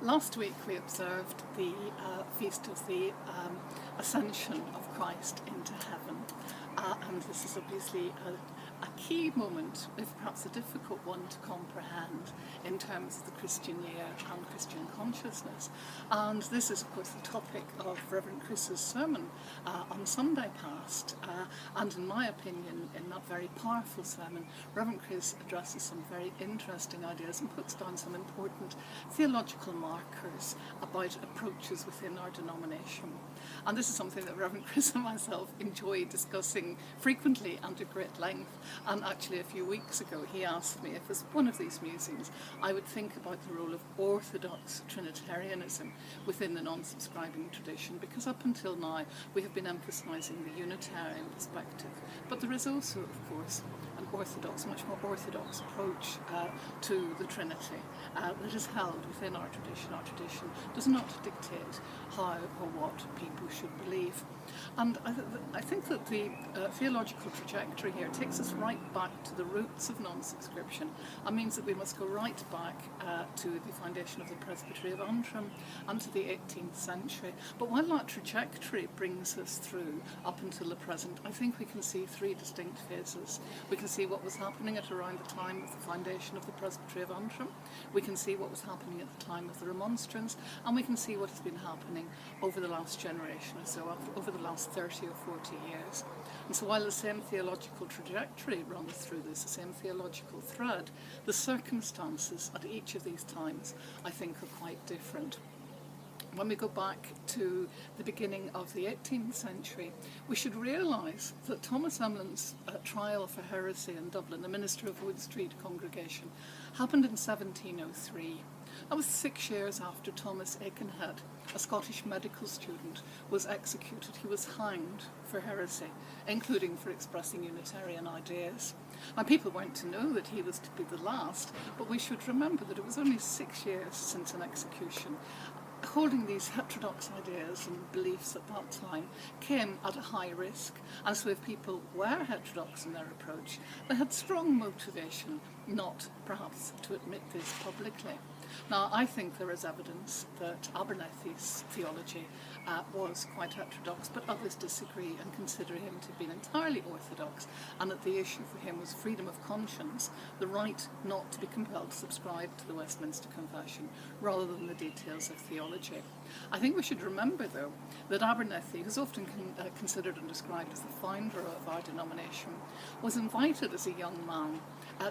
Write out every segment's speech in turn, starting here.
Last week we observed the feast of the Ascension of Christ into heaven, and this is obviously a key moment, if perhaps a difficult one to comprehend in terms of the Christian year and Christian consciousness. And this is of course the topic of Reverend Chris's sermon on Sunday past, and in my opinion, in that very powerful sermon, Reverend Chris addresses some very interesting ideas and puts down some important theological markers about approaches within our denomination. And this is something that Reverend Chris and myself enjoy discussing frequently and at great length. And actually a few weeks ago he asked me if as one of these musings I would think about the role of orthodox Trinitarianism within the non-subscribing tradition, because up until now we have been emphasising the Unitarian perspective, but there is also of course an orthodox, much more orthodox approach to the Trinity that is held within our tradition. Our tradition does not dictate how or what people should believe. And I think that the theological trajectory here takes us right back to the roots of non-subscription and means that we must go right back to the foundation of the Presbytery of Antrim and to the 18th century. But while that trajectory brings us through up until the present, I think we can see three distinct phases. We can see what was happening at around the time of the foundation of the Presbytery of Antrim, we can see what was happening at the time of the Remonstrance, and we can see what has been happening over the last generation or so, over the last 30 or 40 years. And so while the same theological trajectory runs through this, the same theological thread, the circumstances at each of these times I think are quite different. When we go back to the beginning of the 18th century, we should realise that Thomas Emlyn's trial for heresy in Dublin, the minister of Wood Street congregation, happened in 1703. That was 6 years after Thomas Aikenhead, a Scottish medical student, was executed. He was hanged for heresy, including for expressing Unitarian ideas. Now, people weren't to know that he was to be the last, but we should remember that it was only 6 years since an execution. Holding these heterodox ideas and beliefs at that time came at a high risk, and so if people were heterodox in their approach, they had strong motivation not perhaps to admit this publicly. Now, I think there is evidence that Abernethy's theology was quite heterodox, but others disagree and consider him to have been entirely orthodox, and that the issue for him was freedom of conscience, the right not to be compelled to subscribe to the Westminster Confession, rather than the details of theology. I think we should remember, though, that Abernethy, who's often considered and described as the founder of our denomination, was invited as a young man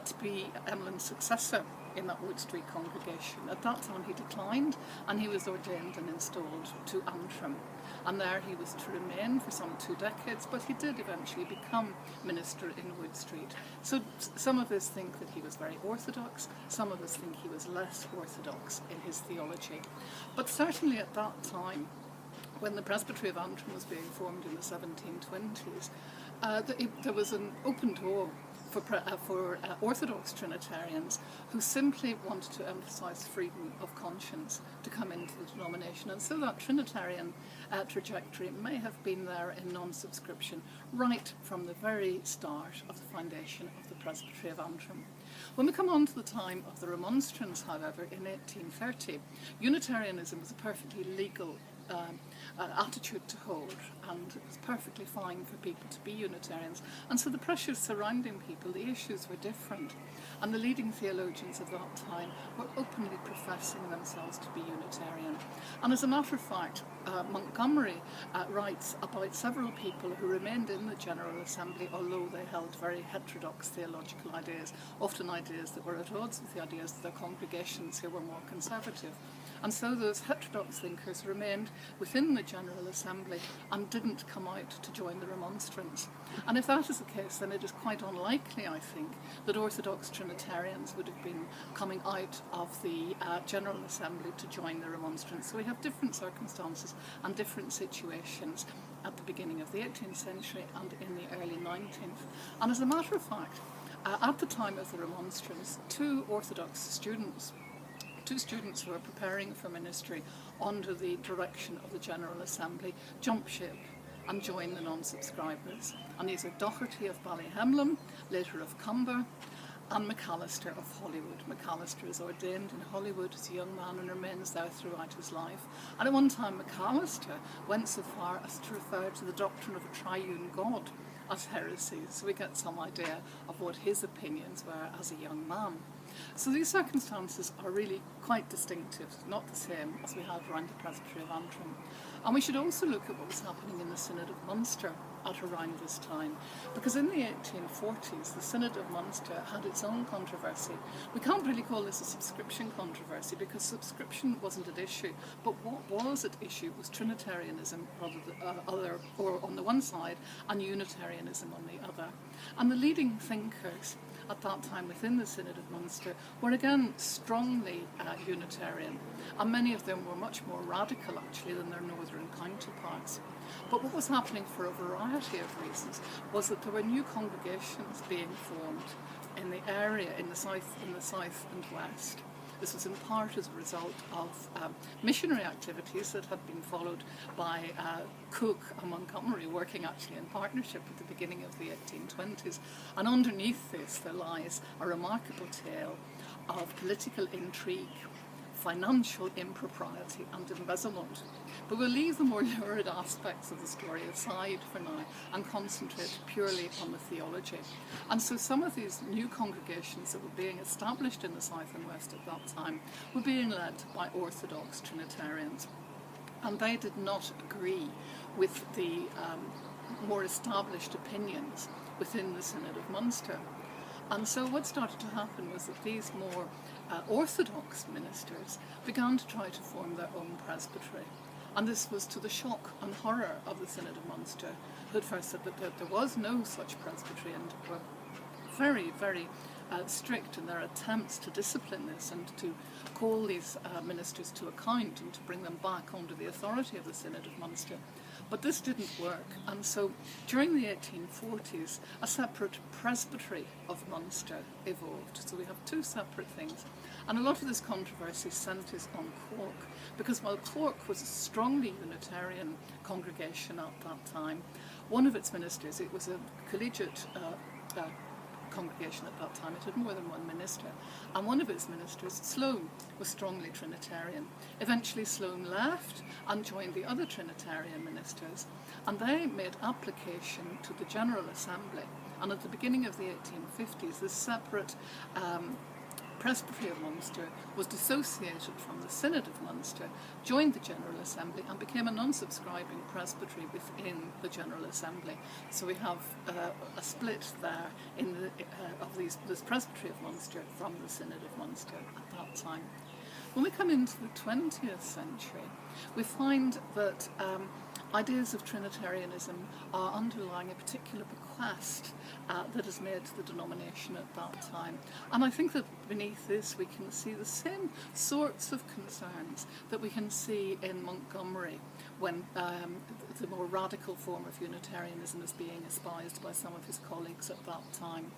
to be Emlyn's successor in that Wood Street congregation. At that time he declined, and he was ordained and installed to Antrim, and there he was to remain for some 2 decades, but he did eventually become minister in Wood Street. So some of us think that he was very orthodox, some of us think he was less orthodox in his theology. But certainly at that time, when the Presbytery of Antrim was being formed in the 1720s, there was an open door for Orthodox Trinitarians who simply wanted to emphasise freedom of conscience to come into the denomination. And so that Trinitarian trajectory may have been there in non-subscription right from the very start of the foundation of the Presbytery of Antrim. When we come on to the time of the Remonstrance, however, in 1830, Unitarianism was a perfectly legal attitude to hold, and it was perfectly fine for people to be Unitarians, and so the pressures surrounding people, the issues were different, and the leading theologians of that time were openly professing themselves to be Unitarian. And as a matter of fact, Montgomery writes about several people who remained in the General Assembly although they held very heterodox theological ideas, often ideas that were at odds with the ideas of their congregations who were more conservative. And so those heterodox thinkers remained within the General Assembly and didn't come out to join the Remonstrance. And if that is the case, then it is quite unlikely, I think, that Orthodox Trinitarians would have been coming out of the General Assembly to join the Remonstrance. So we have different circumstances and different situations at the beginning of the 18th century and in the early 19th. And as a matter of fact, at the time of the Remonstrance, two students who were preparing for ministry under the direction of the General Assembly jumped ship and joined the non-subscribers. And these are Doherty of Ballyhemlin, later of Cumber, and McAllister of Hollywood. McAllister is ordained in Hollywood as a young man and remains there throughout his life. And at one time, McAllister went so far as to refer to the doctrine of a triune God as heresy. So we get some idea of what his opinions were as a young man. So these circumstances are really quite distinctive, not the same as we had around the Presbytery of Antrim. And we should also look at what was happening in the Synod of Munster at around this time, because in the 1840s the Synod of Munster had its own controversy. We can't really call this a subscription controversy because subscription wasn't at issue, but what was at issue was Trinitarianism rather than, on the one side, and Unitarianism on the other. And the leading thinkers at that time within the Synod of Munster were again strongly Unitarian, and many of them were much more radical actually than their northern counterparts. But what was happening for a variety of reasons was that there were new congregations being formed in the area, in the south and west. This was in part as a result of missionary activities that had been followed by Cook and Montgomery, working actually in partnership at the beginning of the 1820s. And underneath this there lies a remarkable tale of political intrigue, financial impropriety and embezzlement. But we'll leave the more lurid aspects of the story aside for now and concentrate purely on the theology. And so some of these new congregations that were being established in the south and west at that time were being led by Orthodox Trinitarians. And they did not agree with the more established opinions within the Synod of Munster. And so what started to happen was that these more Orthodox ministers began to try to form their own presbytery. And this was to the shock and horror of the Synod of Munster, who at first said that there was no such presbytery and were very, very strict in their attempts to discipline this and to call these ministers to account and to bring them back under the authority of the Synod of Munster. But this didn't work, and so during the 1840s a separate presbytery of Munster evolved. So we have two separate things, and a lot of this controversy centres on Cork, because while Cork was a strongly Unitarian congregation at that time, one of its ministers, it was a collegiate congregation at that time, it had more than one minister, and one of its ministers, Sloane, was strongly Trinitarian. Eventually Sloane left and joined the other Trinitarian ministers, and they made application to the General Assembly, and at the beginning of the 1850s this separate Presbytery of Munster was dissociated from the Synod of Munster, joined the General Assembly and became a non-subscribing presbytery within the General Assembly. So we have a split there in of this Presbytery of Munster from the Synod of Munster at that time. When we come into the 20th century, we find that ideas of Trinitarianism are underlying a particular bequest that is made to the denomination at that time. And I think that beneath this we can see the same sorts of concerns that we can see in Montgomery when the more radical form of Unitarianism is being espoused by some of his colleagues at that time.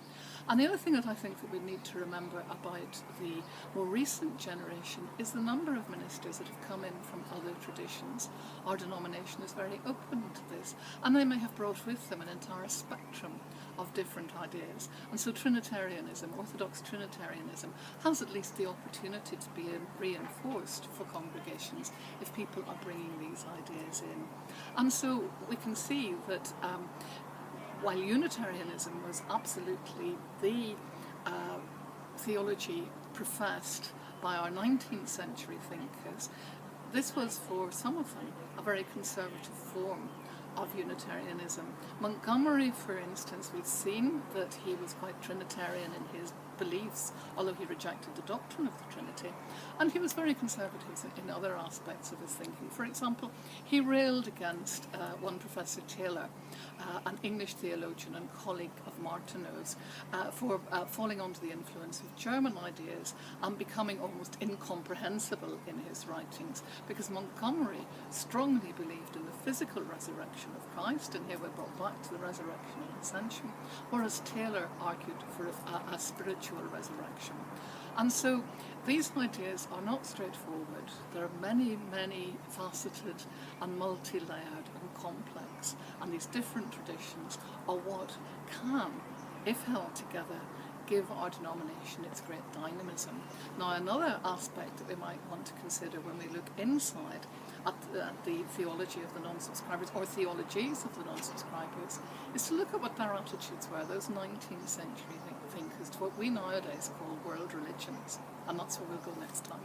And the other thing that I think that we need to remember about the more recent generation is the number of ministers that have come in from other traditions. Our denomination is very open to this, and they may have brought with them an entire spectrum of different ideas. And so Trinitarianism, Orthodox Trinitarianism, has at least the opportunity to be reinforced for congregations if people are bringing these ideas in. And so we can see that while Unitarianism was absolutely the theology professed by our 19th century thinkers, this was for some of them a very conservative form of Unitarianism. Montgomery, for instance, we've seen that he was quite Trinitarian in his beliefs, although he rejected the doctrine of the Trinity, and he was very conservative in other aspects of his thinking. For example, he railed against one Professor Taylor, an English theologian and colleague of Martineau's, for falling under the influence of German ideas and becoming almost incomprehensible in his writings, because Montgomery strongly believed in the physical resurrection of Christ, and here we're brought back to the resurrection and ascension, whereas Taylor argued for a spiritual resurrection. And so these ideas are not straightforward. There are many, many faceted and multi-layered and complex, and these different traditions are what can, if held together, give our denomination its great dynamism. Now, another aspect that we might want to consider when we look inside at the theology of the non-subscribers, or theologies of the non-subscribers, is to look at what their attitudes were, those 19th century thinkers, to what we nowadays call world religions. And that's where we'll go next time.